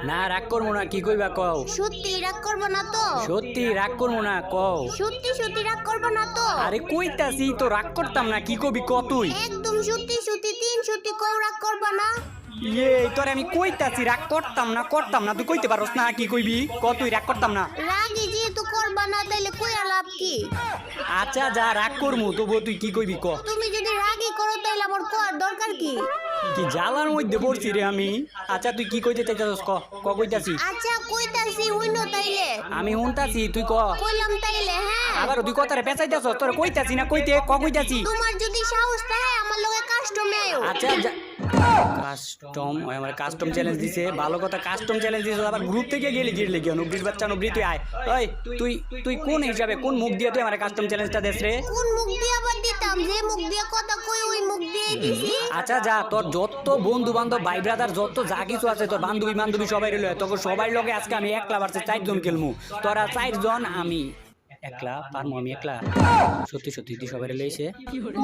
না রাগ করবো না, কি কইবা কও। সত্যি রাগ করবো না তো? সত্যি রাগ করবো না, কও। সত্যি সত্যি রাগ করবো না তো? আরে কইতাছি তো রাগ করতাম না, কি কবি ক তুই। একদম সত্যি সত্যি তিন সত্যি কও রাগ করবো না? ইয়ে তোরে আমি কইতাছি রাগ করতাম না, তুই কইতে পারোস না, কি কইবি ক তুই রাগ করতাম না। রাগই যেহেতু করবা না তাইলে কইয়া লাভ কি? আচ্ছা যা রাগ করমু, তবু তুই কি কইবি ক। তুমি যদি রাগই করো তাইলে আমার কোয়ার দরকার কি? কি জ্বালার মধ্যে পড়ছি রে আমি। আচ্ছা তুই কি কইতে চাইতাছস ক কইতাছি। আচ্ছা কইতাছি হইনো তাইলে। আমি শুনতাছি, তুই ক। কইলাম তাইলে হ্যাঁ। আবার তুই কথারে পেঁচাইতাছস, তোরে কইতাছি না কইতে কইতাছি। তোমার যদি সাহস থাকে আমার লগে কাস্টমে আইও। আচ্ছা কাস্টম ওই আমার কাস্টম চ্যালেঞ্জ দিছে, ভালো কথা কাস্টম চ্যালেঞ্জ দিছে, আবার গ্রুপ থেকে গেলি গিরলে কি নবরির বাচ্চা নবরি তুই আয়। ওই তুই তুই কোন হিসাবে কোন মুখ দিয়ে তুই আমার কাস্টম চ্যালেঞ্জটা দেস রে? কোন মুখ দিয়ে আবার দিতাম? যে মুখ দিয়ে কথা কই ওই মুখ দিয়ে দিছি। আচ্ছা যা, তোর যত বন্ধু বান্ধব ভাই ব্রাদার যত যা কিছু আছে, তোর বান্ধবী সবাই রইল, তোকে সবাই লগে আজকে আমি একলা ভার্সেস 4 জন খেলমু। তোরা 4 জন, আমি একলা পারমু, আমি একলা। সত্যি সত্যি তুই সবাই লইছে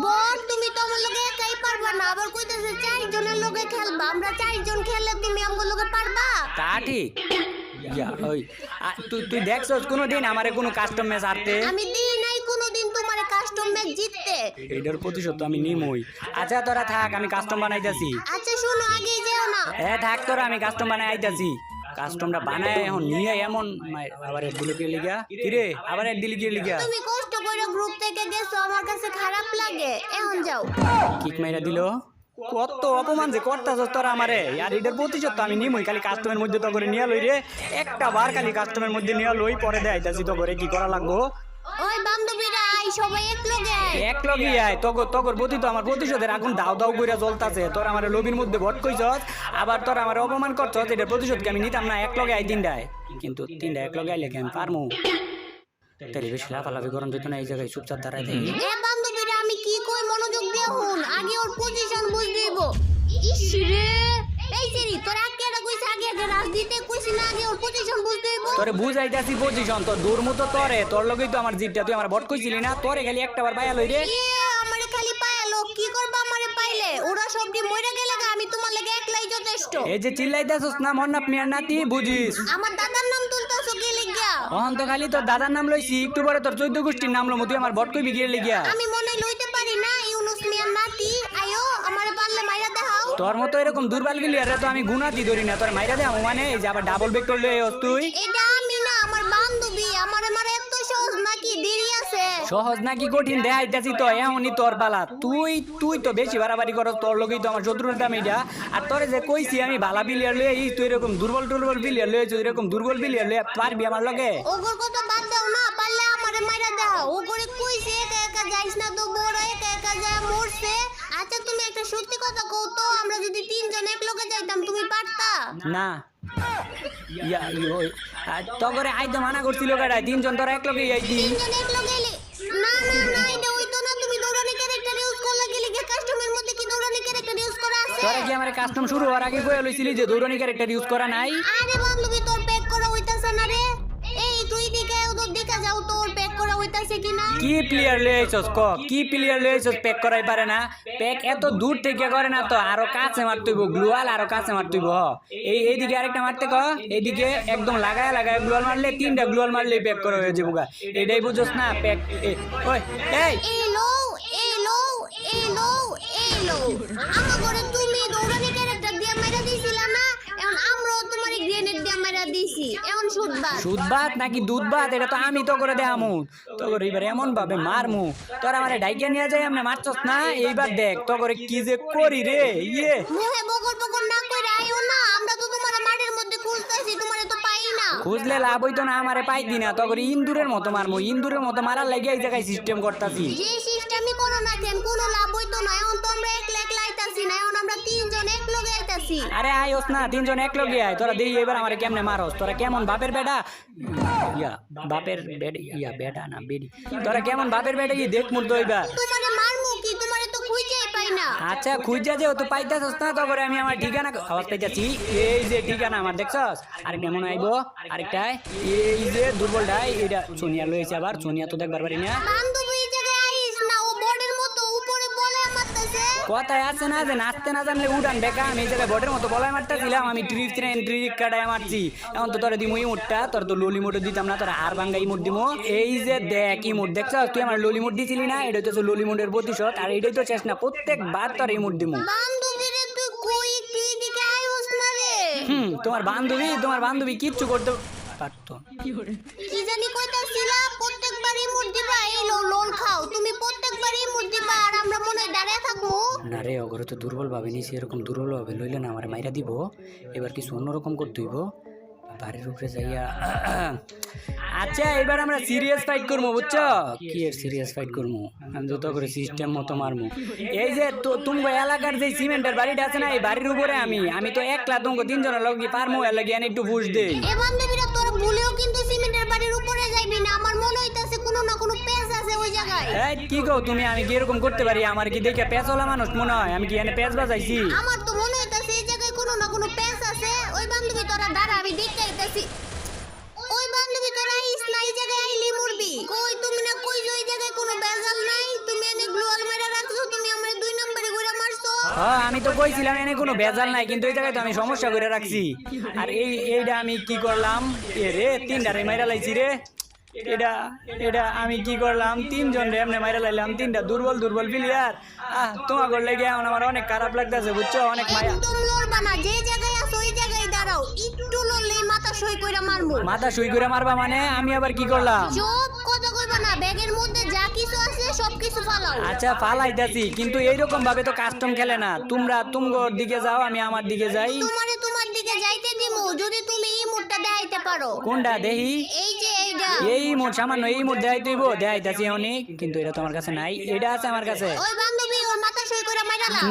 বল তুমি তো আমার লগে একাই পারবা না, আবার কইতাছে 4 জনের লগে খেলবা। আমরা 4 জন খেললে তুমি আমার লগে পারবা? তা ঠিক। ইয়া ওই তুই দেখছস কোনোদিন আমারে কোনো কাস্টম ম্যাচ হারতে? আমি দিই নাই কোনোদিন তোমার কাস্টম ম্যাচ জিততে। এটার প্রতিশোধ আমি নিমই। আচ্ছা তোরা থাক, আমি কাস্টম বানাইতাছি। আচ্ছা শোনো আগেই যেও না। থাক তোরা, আমি কাস্টম বানাই আইতাছি। কাস্টমটা বানায় এখন নিয়ে এমন আবার এক দিলি কি লিগা কিরে, আবার এক দিলি কি লিগা। তুমি কষ্ট করে গ্রুপ থেকে গেছো, আমার কাছে খারাপ লাগে। এখন যাও। কিক মাইরা দিল। কত অপমান যে করতাছস তোরা আমারে। আর এটার প্রতিশোধ তো আমি নিমই। খালি কাস্টমের মধ্যে তো করে নিয়ে লই রে, একটা বার খালি কাস্টমের মধ্যে নিয়ে লই, পরে দেখাইতাছি তো করে কি করা লাগবো। ওই বান্ধবীরা আই, সবাই এক লগে আয়। এক লগে আয়, তগর প্রতি তো আমার প্রতিশোধের আগুন দাও দাও কইরা জ্বলতাছে। তোর আমার লবির মধ্যে ভট কইছস, আবার তোর আমার অপমান করছস, এটার প্রতিশোধকে আমি নিতাম না। এক লগে আই তিনটায়, কিন্তু তিনটা এক লগে আইলে কি আমি পারমু? তাহলে বেশি লাফালাফি করন যেত না, এই জায়গায় চুপচাপ দাঁড়ায় থাকি। এ বান্ধবীরা আমি কি কই মনোযোগ দিয়ে শুন, আগে ওর পজিশন বুঝ দিব। ইস রে, এই সেরি তোর আগে কইছ, আগে রাজনীতি কইছ না, আগে ওর পজিশন বুঝ দিব। তোরে বুঝাইতাছি পজিশন, তোর দূর মতো তোরে, তোর লগেই তো আমার জিতটা, তুই আমার ভট কইছিলি না, তোরে খালি একটা বার বাইয়া লই রে। আমারে খালি পায়ালো, কি করবা আমারে পাইলে? ওরা সবটি মইরা গেলে আমি তোমার লাগে একলাই যথেষ্ট। এই যে চিল্লাইতাছস না মন্নাপ মিয়ার নাতি, বুঝিস? আমার দাদার নাম তুলতাছো কি লিগা? অহন তো খালি তোর দাদার নাম লইছি, একটু পরে তোর 14 গোষ্ঠীর নাম লমু, তুই আমার ভট কইবি গিয়ে লিগিয়া। আমি মনে লইতে পারি না ইউনুস মিয়ার নাতি। আয়ো আমারে পারলে মাইরা দেখাও। তোর মতো এরকম দুর্বল গিলি আরে তো আমি গুনাতি ধরি না, তোর মাইরা দে মানে এই যে আবার ডাবল ভেক্টর লই আইস তুই। এটা আমি না, আমার বান্ধবী। আমারে মারে এত সহজ নাকি? দেরি আছে। সহজ নাকি কঠিন দেখাইতাছি তো, এমনই তোর পালা। তুই তো বেশি বাড়াবাড়ি করস, তোর লগেই তো আমার শত্রুর দাম এটা। আর তোরে যে কইছি আমি ভালা বিলিয়ার লই আইস, তুই এরকম দুর্বল বিলিয়ার লই আইস, এরকম দুর্বল বিলিয়ার লই পারবি আমার লগে? ওগর কথা বাদ দাও না, পারলে আমারে মাইরা দাও। ওগরে কইছে একা একা যাইস না, তো বড় একা একা যায় মরছে। আচ্ছা তুমি একটা সত্যি কথা কও তো, আমরা যদি 3 জন এক লগে যাইতাম তুমি পারতা? না তগরে আইতো মানা করছিল গাড়াই, 3 জন তোরা এক লগে আইতি। 3 জন এক লগে এলে না না না, এটা হইতো না। তুমি দৌড়ানি ক্যারেক্টার ইউজ করলা কি লিগে? কাস্টমের মধ্যে কি দৌড়ানি ক্যারেক্টার ইউজ করা আছে? তোরা কি আমার কাস্টম শুরু হওয়ার আগে কইয়া লইছিলি যে দৌড়ানি ক্যারেক্টার ইউজ করা নাই? আরে বান্ধবী তোর প্যাক করা হইতাছে না রে। এই তুই দিকে ওদের দেখা যাও তোর প্যাক করা হইতাছে কিনা। কি প্লেয়ার লই আইছস ক, কি প্লেয়ার লই আইছস? প্যাক করাই পারে না? প্যাক এত দূর থেকে করে না তো, আরো কাছে মারতে হইব, গ্লুয়াল আরো কাছে মারতে হইব। এইদিকে আরেকটা মারতে ক, এইদিকে একদম লাগায় গ্লুয়াল মারলে, 3টা গ্লুয়াল মারলেই প্যাক করা হয়ে যাবো গা। এটাই বুঝছস না প্যাক? ওই এই এলো এলো এলো এলো, আমার ঘরে তুমি দৌড়ানি ক্যারেক্টার দিয়ে মেরা দিছিলা না, এখন আমরাও তোমার গ্রেনেড দিয়ে মেরা দিছি। এখন সুদ ভাত নাকি দুধ ভাত, এটা তো আমি তো করে দেখামু। তো করে এবার এমন ভাবে মারমু, তোরা আমারে ডাইকে নিয়ে যাই আমরা মারছস না, এইবার দেখ তো করে কি যে করি রে। মুহে বগর বগর না কইরা আইও না, আমরা তো তোমার মাঠের মধ্যে খুঁজতাছি, তোমারে তো পাই না। খুঁজলে লাভ হইতো না, আমারে পাইতি না, তো করে ইন্দুরের মতো মারমু, ইন্দুরের মতো মারার লাগে এই জায়গায় সিস্টেম করতাছি। যে সিস্টেমই করো না কেন কোনো লাভ হইতো না। এখন তো আমরা একলা একলা আইতাছি না, এখন আমরা 3 জন এক লগে আইতাছি। আরে আইস না, 3 জন এক লগে আয়। তোরা দেই এবার আমারে কেমনে মারস, তোরা কেমন বাপের বেটা বাপের বেডি বেটা না বেডি, তোরা কেমন বাপের বেটা দেখ মুর তো এবার। তোমারে মারমু কি? তোমারে তো খুঁজেই পাই না। আচ্ছা খুঁজা যে তো পাইতাছস না, তো করে আমি আমার ঠিকানা আওয়াজ পাইতাছি। এই যে ঠিকানা আমার দেখছস, আরেকটা মনে আইবো, আরেকটাই এই যে দুর্বলটাই, এটা সোনিয়া লইছে। আবার সোনিয়া তো দেখবার পারি না। বান্ধবী জায়গায় আইস না, ও বড়ের মতো উপরে বলে মারতেছে। কথায় আছে না যে নাচতে না জানলে উঠান বেকা, আমি এই জায়গায় বটের মতো বলাই মারতেছিলাম, আমি ট্রিক কাটায় মারছি। এখন তো তোরা দিমু ইমোটটা, তোর তো ললি মোটও দিতাম না, তোরা আর ভাঙ্গা ইমোট দিমু। এই যে দেখ ইমোট দেখছ, তুই আমার ললি মোট দিছিলি না, এটা হচ্ছে ললি মোটের প্রতিশোধ। আর এটাই তো শেষ না, প্রত্যেকবার তোর ইমোট দিমু। বান্ধবীরে তুই কই তুই দিকে আইস না রে। তোমার বান্ধবী কিচ্ছু করতে পারতো। কি জানি কইতাছিলা, প্রত্যেকবারই মুড দিবা, এই লোল খাও তুমি, প্রত্যেকবারই মুড দিবা আর আমরা মনে হয় দাঁড়িয়ে থাকবো। না রে, অগরে তো দুর্বল ভাবে নিছি, এরকম দুর্বল ভাবে লইলে না আমার মাইরা দিব। এবার কিছু অন্যরকম করতে হইব, বাড়ির উপরে যাইয়া। আচ্ছা এবার আমরা সিরিয়াস ফাইট করবো, বুঝছো? কি এর সিরিয়াস ফাইট করবো, আমি যত করে সিস্টেম মতো মারমু। এই যে তুমি এলাকার যে সিমেন্টের বাড়িটা আছে না, এই বাড়ির উপরে আমি তো একলা তোমাকে তিনজনের লগে পারমু, এর লাগে একটু বুঝ দেই। এ বান্ধবীরা তোর ভুলেও কিন্তু সিমেন্টের বাড়ির উপরে যাইবি না, আমার মনে হইতাছে কোনো না কোনো পেঁচ আছে ওই জায়গায়। এই কি কও তুমি, আমি কি এরকম করতে পারি? আমার কি দেখে পেঁচওয়ালা মানুষ মনে হয়? আমি কি এনে পেঁচ বাজাইছি? আমার তো মনে হইতাছে এই জায়গায় কোনো না কোনো পেঁচ আছে। ওই বান্ধবী তোরা দাঁড়া, আমি দেখতে আইতাছি। ওই বান্ধবী তোরা আইস না, এই জায়গায় আইলি মরবি। কই তুমি না কই যে ওই জায়গায় কোনো বেজাল নাই, তুমি এনে গ্লোয়াল মেরে রাখছো, তুমি আমার 2 নম্বরে ঘুরে মারছো। হ্যাঁ আমি তো কইছিলাম এনে কোনো ভেজাল নাই, কিন্তু এই জায়গায় তো আমি সমস্যা করে রাখছি। আর এইটা আমি কি করলাম, এ রে 3টারে মাইরা লাইছি রে। এটা আমি কি করলাম, 3 জন রে এমনি মাইরা লাইলাম, 3টা দুর্বল প্লেয়ার। তোমার করলে গিয়ে এখন আমার অনেক খারাপ লাগতেছে, বুঝছো? অনেক মায়া। একদম লড়বা না, যে জায়গায় আছো ওই জায়গায় দাঁড়াও, একটু লড়লেই মাথা সই কইরা মারমু। মাথা সুই করে মারবা মানে? আমি আবার কি করলাম? চুপ, কথা কইবা না, ব্যাগের মধ্যে যা কিছু আছে সব কিছু ফালাও। আচ্ছা ফালাইতাছি, কিন্তু এইরকম ভাবে তো কাস্টম খেলে না। তোমরা তুমগোর দিকে যাও, আমি আমার দিকে যাই। তোমার দিকে যাইতে দিমু যদি তুমি এই মুডটা দেখাইতে পারো। কোনটা দেখি? এই যে এইটা। এই মোট সামান্য এই মোট দেখাইতেইব, দেখাইতাছি অনেক, কিন্তু এটা তো আমার কাছে নাই, এটা আছে আমার কাছে। ওই বান্ধবী ওর মাথা সই করে মাইরালা।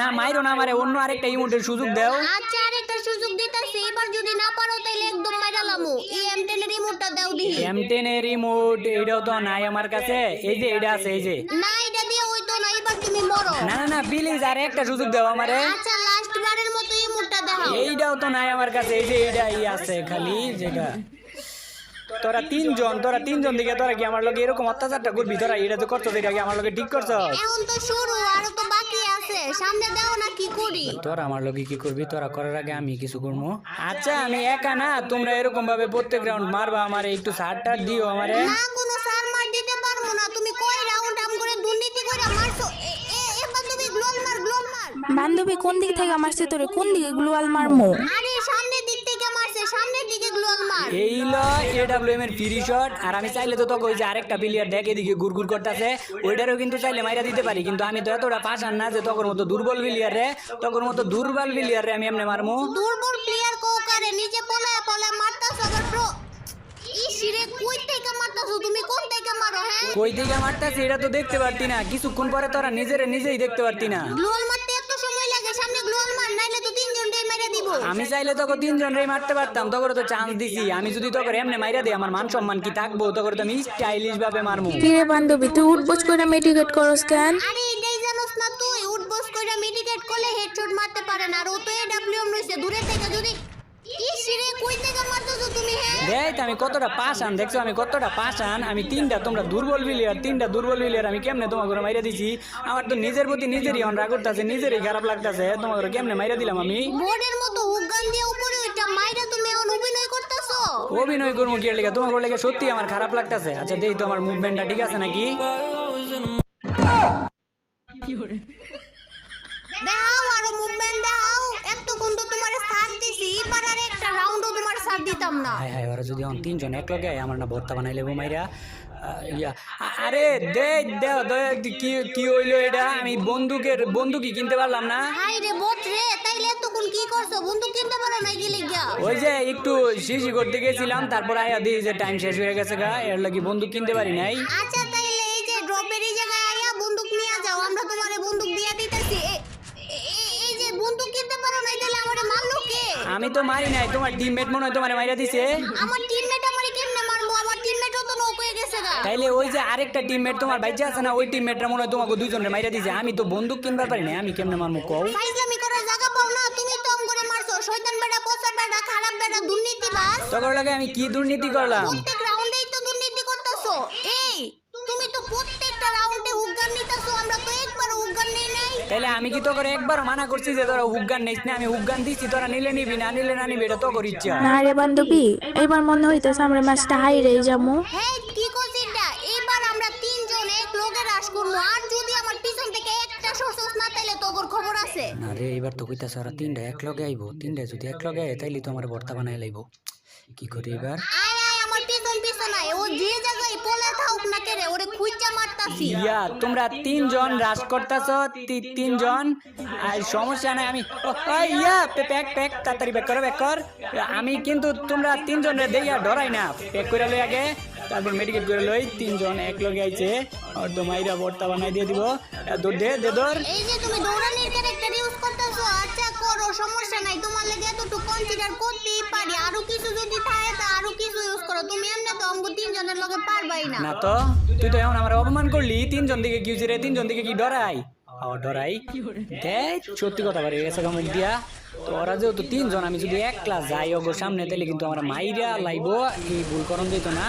না মাইরো না আমারে, অন্য আরেকটা ইমোটের সুযোগ দাও। আচ্ছা আরেকটা সুযোগ দিতাছি, এবার যদি না পারো তাইলে একদম মাইরালামু। এই M10 এর রিমোটটা দাও দিহি। M10 এর রিমোট এটাও তো নাই আমার কাছে। এই যে এটা আছে, এই যে। না এটা দিয়ে হইতো না, এবার তুমি মরো। না প্লিজ আর একটা সুযোগ দাও আমারে। আচ্ছা লাস্ট বারের মতো এই মুডটা দেখাও। এইটাও তো নাই আমার কাছে, এই যে এইটাই আছে খালি যেটা। তোরা তিনজন দিকে তোরা কি আমার লগে এরকম অত্যাচারটা করবি? তোরা এটা তো করছো, এটা কি আমার লগে ঠিক করছো? এখন তো শুরু, আরো তো বাকি আছে, সামনে দাও না কি করি। তোরা আমার লগে কি করবি? তোরা করার আগে আমি কিছু করবো। আচ্ছা আমি একা না, তোমরা এরকম ভাবে প্রত্যেক রাউন্ড মারবা, আমারে একটু সারটা দিও আমারে। না কোনো সার মার দিতে পারবো না, তুমি কয় রাউন্ড আম করে দুর্নীতি করে মারছো। এবার তুমি গ্লোয়াল মার। বান্ধবী কোন দিক থেকে মারছে তোরে? কোন দিকে গ্লোয়াল মারমু? আরে সামনের দিক থেকে মারছে, সামনের দিকে গ্লোয়াল মার। এই ল AWM এর ফ্রি শট। আর আমি চাইলে তো তোকে ওই যে আরেকটা প্লেয়ার দেখ এদিকে গুড়গুড় করতেছে, ওইটারও কিন্তু চাইলে মাইরা দিতে পারি, কিন্তু আমি তো এতটা পাশান না যে তোর মতো দুর্বল প্লেয়ার রে আমি এমনি মারমু। দুর্বল প্লেয়ার কোকারে নিচে পলায়া মারতাছো আবার প্রো। ইসিরে কই থেকে মারতাছো তুমি, কোন থেকে মারো? হ্যাঁ কই থেকে মারতাছি এটা তো দেখতে পারতি না, কিছুক্ষণ পরে তোরা নিজেই দেখতে পারতি না। গ্লোয়াল মারতে এত সময় লাগে, সামনে গ্লোয়াল মার, নাইলে তো 3 জন রে মেরে দিব। আমি চাইলে তোকে 3 জন রে মারতে পারতাম, তোকে তো চান্স দিছি। আমি যদি তোকে এমনি মাইরা দিই আমার মান সম্মান কি থাকবো? তোকে তো আমি স্টাইলিশ ভাবে মারমু। কিরে বান্ধবী তুই উঠবোস করে মেডিকেট করস কেন? আরে এটাই জানোস না তুই, উঠবস কইরা মেডিকেট করলে হেডশট মারতে পারে না, আর ও তো AWM রইছে দূরে থেকে। যদি ইসিরে কই থেকে মারতাছো তুমি? হ্যাঁ দেখ আমি কতটা পাশান, দেখছো আমি কতটা পাশান। আমি 3টা, তোমরা দুর্বল প্লেয়ার, আমি কেমনে তোমাকে মাইরা দিছি? আমার তো নিজের প্রতি নিজেরই রাগ করতেছে, নিজেরই খারাপ লাগতেছে, তোমাকে কেমনে মাইরা দিলাম আমি। বোর্ডের মতো হুগান দিয়ে উপরে ওইটা মাইরা তুমি এখন অভিনয় করতেছো। অভিনয় করবো কি লেগে? তোমার লেগে সত্যি আমার খারাপ লাগতেছে। আচ্ছা দেখি তো আমার মুভমেন্টটা ঠিক আছে নাকি। দাও আরো মুভমেন্ট দাও, এতক্ষণ তো তোমার সাথ দিছি, এবার আর একটা রাউন্ডও তোমার সাথ দিতাম না। হায় ওরা যদি এখন 3 জন এক লগে আমার না ভর্তা বানাই লেবো মাইরা। আরে কি হইলো এটা? আমি বন্দুকই কিনতে পারলাম না। হাই রে বোট রে, তাইলে এতক্ষণ কি করছো? বন্দুক কিনতে পারো না কি লিগা? ওই যে একটু শিশি করতে গেছিলাম, তারপর আয়া দিই যে টাইম শেষ হয়ে গেছে গা, এর লাগি বন্দুক কিনতে পারি নাই। আচ্ছা তাইলে এই যে ড্রপের এই জায়গায় আয়া বন্দুক নিয়ে যাও, আমরা তোমারে বন্দুক দিয়ে দিতেছি। এই যে বন্দুক কিনতে পারো না, তাহলে আমারে মারলো কে? আমি তো মারি নাই, তোমার টিমমেট মনে হয় তোমারে মাইরা দিছে। আমার টিমমেট আমারে কেমনে মারবো? আমার টিমমেটও তো নক হয়ে গেছে গা। তাইলে ওই যে আরেকটা টিমমেট তোমার বাইচা আছে না, ওই টিমমেটরা মনে হয় তোমাকে 2 জনের মাইরা দিছে। আমি তো বন্দুক কিনবার পারি না, আমি কেমনে মারমু কও? ফাইজলামি করার জায়গা পাও না, তুমি তো করে মারছো। শয়তান বেটা, পচা বেটা, খারাপ বেটা, দুর্নীতিবাজ। তোর লাগে আমি কি দুর্নীতি করলাম? প্রত্যেক রাউন্ডেই তো দুর্নীতি করতেছো। এই তুমি তো প্রত্যেকটা রাউন্ডে হুগান নিতেছো, আমরা তো একবারও হুগান নেই নাই। তাইলে আমি কি তো করে একবার মানা করছি যে তোরা হুগান নিস না, আমি হুগান দিচ্ছি, তোরা নিলে নিবি না নিলে না নিবি, এটা তো করি ইচ্ছা। না রে বান্ধবী, এবার মনে হইতেছে আমরা ম্যাচটা হাইরে যাবো। হ্যাঁ কি করছিস এটা? এবার আমরা তিনজন এক লোকে রাশ করবো, আর যদি আমার পিছন থেকে একটা সসস না তাইলে তোর খবর আছে। না রে, এবার তো কইতাছে ওরা তিনটা এক লগে আইবো, তিনটা যদি এক লগে আয় তাইলে তো আমার ভর্তা বানাই লাইবো। কি করি এবার? আয় আয় আমার পিছন পিছন আয়, ও যে জায়গায় পলে থাকুক না কেরে ওরে খুঁজা মারতাছি। ইয়া তোমরা তিনজন রাশ করতেছো, তিনজন, আর সমস্যা নাই। আমি ইয়া প্যাক প্যাক তাড়াতাড়ি ব্যাক করো, ব্যাক কর। আমি কিন্তু তোমরা তিনজন রে দেইয়া ডরাই না, প্যাক করে লই আগে, তারপর মেডিকেট করে লই। তিনজন এক লগে আইছে, আর তো মাইরা ভর্তা বানাই দিয়ে দিব। দৌড় দে দে দৌড়। এই যে তুমি দৌড়ানির ক্যারেক্টার ইউজ করতেছো, আচ্ছা করো, সমস্যা নাই, তোমার লাগে এতটুকু কনসিডার করতেই পারি। আরো কিছু যদি থাকে তা আরো কিছু ইউজ করো, তুমি এমনি তো আমগো তিনজনের লগে পারবাই না। না তো তুই তো এখন আমার অপমান করলি। তিনজন দিকে কি হইছে রে? তিনজন দিকে কি ডরাই? ডরাই দেখ, সত্যি কথা বাড়ি গেছে মুখ দিয়া। তো ওরা যেহেতু তিনজন, আমি যদি এক ক্লাস যাই ওগো সামনে তাইলে কিন্তু আমার মাইরা লাইবো। এই ভুল করণ যেত না,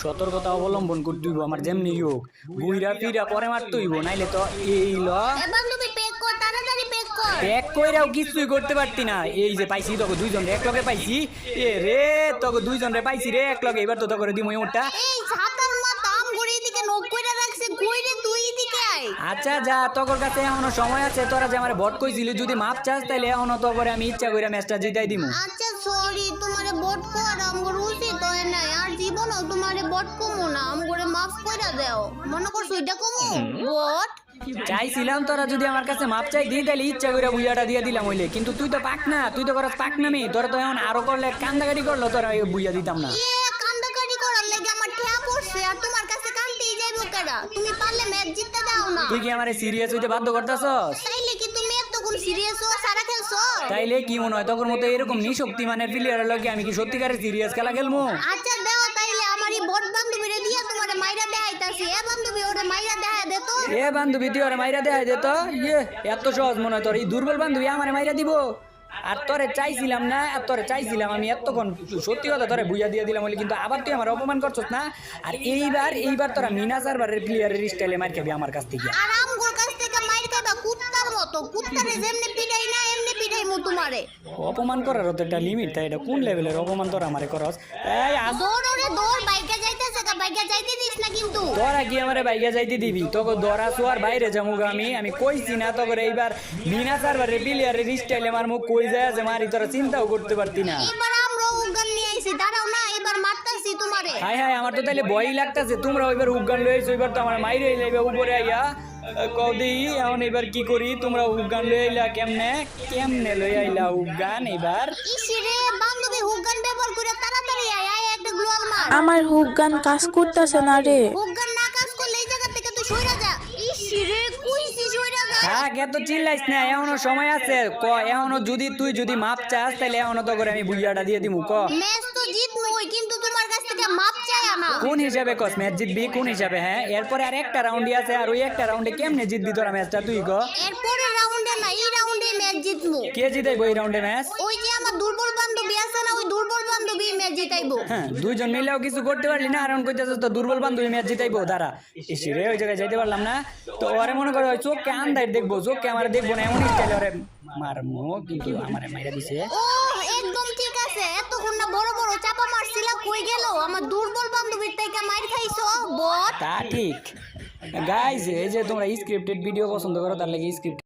সতর্কতা অবলম্বন করতে হইব। আমার যেমনি হোক বুইরা ফিরা পরে মারতে হইব, নাইলে তো এই ল এ বান্ধবী পেক কর, তাড়াতাড়ি পেক কর। এক কইরাও কিছুই করতে পারতি না। এই যে পাইছি তোকে দুইজন এক লগে পাইছি, এ রে তোকে দুইজন রে পাইছি রে এক লগে। এবার তো তোকে দিমু ওটা। এই ছাতার মাথা আম ঘুরে দিকে নখ কইরা রাখছে, কইরে তুই দিকে আয়। আচ্ছা যা, তোর কাছে এখনো সময় আছে। তোরা যে আমার ভোট কইছিলি যদি মাপ চাস তাইলে এখনো তো করে আমি ইচ্ছা করে ম্যাচটা জিতাই দিমু। আচ্ছা সরি, তোমারে বট কর আমগোর উচিত হয় নাই, আর জীবনও তোমারে বট কমু না, আমগোরে মাফ কইরা দাও। মনে করছো এটা কমু বট? চাইছিলাম তোরা যদি আমার কাছে মাপ চাই দিই তাহলে ইচ্ছা করে বুইয়াটা দিয়ে দিলাম হইলে, কিন্তু তুই তো পাক না, তুই তো করস পাক নামি। তোরা তো এখন আরো করলে কান্দাকাটি করলো, তোরা বুইয়া দিতাম না। এ কান্দাকাটি করার লাগে আমার ঠেয়া পড়ছে, আর তোমার কাছে কান্দেই যাইবো কেডা? তুমি পারলে ম্যাচ জিততে দাও না। তুই কি আমারে সিরিয়াস হইতে বাধ্য করতেছস? তাইলে কি তুমি এতক্ষণ সিরিয়াস হওয়া সারা খেলছো? তাইলে কি মনে হয় তোর মতো এরকম নিশক্তিমানের প্লেয়ারের লগে আমি কি সত্যিকারের সিরিয়াস খেলা খেলবো? আচ্ছা দাও তাইলে আমার এই বট বান্ধবীরে দিয়া তোমারে মাইরা দেখাইতাছি। এ বান্ধবী ওরে মাইরা দেখা দে তো। এ বান্ধবী তুই ওরে মাইরা দেয় দে তো। ইয়ে এত সহজ মনে হয় তোর? এই দুর্বল বান্ধবী আমারে মাইরা দিব? আর তোরে চাইছিলাম না, আর তোরে চাইছিলাম আমি এতক্ষণ, সত্যি কথা তোরে বুইয়া দিয়ে দিলাম বলে, কিন্তু আবার তুই আমার অপমান করছস না। আর এইবার তোরা মিনা সার্ভারের প্লেয়ারের স্টাইলে মার খাবি আমার কাছ থেকে। আর আমগোর কাছ থেকে মাইর খাবা কুত্তার মতো, কুত্তারে যেমনি পিটাই না এমনি পিটাইমু তোমারে। অপমান করার তো একটা লিমিট, তাই এটা কোন লেভেলের অপমান তোরা আমারে করস? এই দৌড় রে দৌড়, বাইকে যাইতেছে কা, বাইকে যাইতে দিস না কিন্তু। তোরা কি আমারে বাইকে যাইতে দিবি? তোকে দরা সোয়ার বাইরে যামুগা আমি কইছি না তোকে এইবার মিনা সার্ভারের প্লেয়ারের স্টাইলে আমার মুখ কই যায় যে মারি, তোরা চিন্তাও করতে পারতি না। এবার আমরা উগান নিয়ে আইছি, দাঁড়াও না, এবার মারতাছি তোমারে। হাই হাই, আমার তো তাইলে ভয়ই লাগতাছে। তোমরা ওইবার উগান লইছো, এবার তো আমার মাইরে লাইবে উপরে আইয়া। কদি এখন এবার কি করি? তোমরা উগান লই আইলা কেমনে লই আইলা উগান এবার? ইসি রে বান্ধবী হুগান ব্যবহার করে তাড়াতাড়ি আয়, আয় একটা গ্লোয়াল মার। আমার হুক গান কাজ করতেছে না রে। হুগান না কাজ করলে এই জায়গা থেকে তুই সইরা যা। ইসি রে কইছি সইরা যা। থাক, এত চিল্লাইস না, এখনো সময় আছে। এখনো তুই যদি মাপ চাস তাহলে এখনো তো করে আমি বুইয়াটা দিয়ে দিমু। ম্যাচ তো জিতমুই, কিন্তু তোমার কাছ থেকে মাপ চাই না। কোন হিসাবে কস ম্যাচ জিতবি? কোন হিসাবে? হ্যাঁ, এরপরে আর একটা রাউন্ডই আছে, আর ওই একটা রাউন্ডে কেমনে জিতবি তোরা ম্যাচটা? তুই ক। এরপরে রাউন্ডে না, এই রাউন্ডে ম্যাচ জিতমু। কে জিতাইবো এই রাউন্ডে ম্যাচ? ওই যে আমার দুর্বল বান্ধবী আছে না, ওই দুর্বল বান্ধবী ম্যাচ জিতাইবো। হ্যাঁ, দুইজন মিলেও কিছু করতে পারলি না, আর এখন কইতাছিস তো দুর্বল বান্ধবী ম্যাচ জিতাইবো। দাঁড়া, ইসি রে ওই জায়গায় যাইতে পারলাম না। তো ওরে মনে করে ওই চোখকে আন্দাই দেখবো, চোখকে আমার দেখবো না, এমন স্টাইলে ওরে মারমো, কিন্তু আমারে মাইরা দিছে। ও একদম ঠিক আছে, এতক্ষণ না বড় বড় চাপা মারছিলা, কই গেল আমার দুর্বল বান্ধবীর থেকে মাইর খাইছো বট। তা ঠিক। গাইজ, এই যে তোমরা স্ক্রিপ্টেড ভিডিও পছন্দ করো, তার লাগে স্ক্রিপ্ট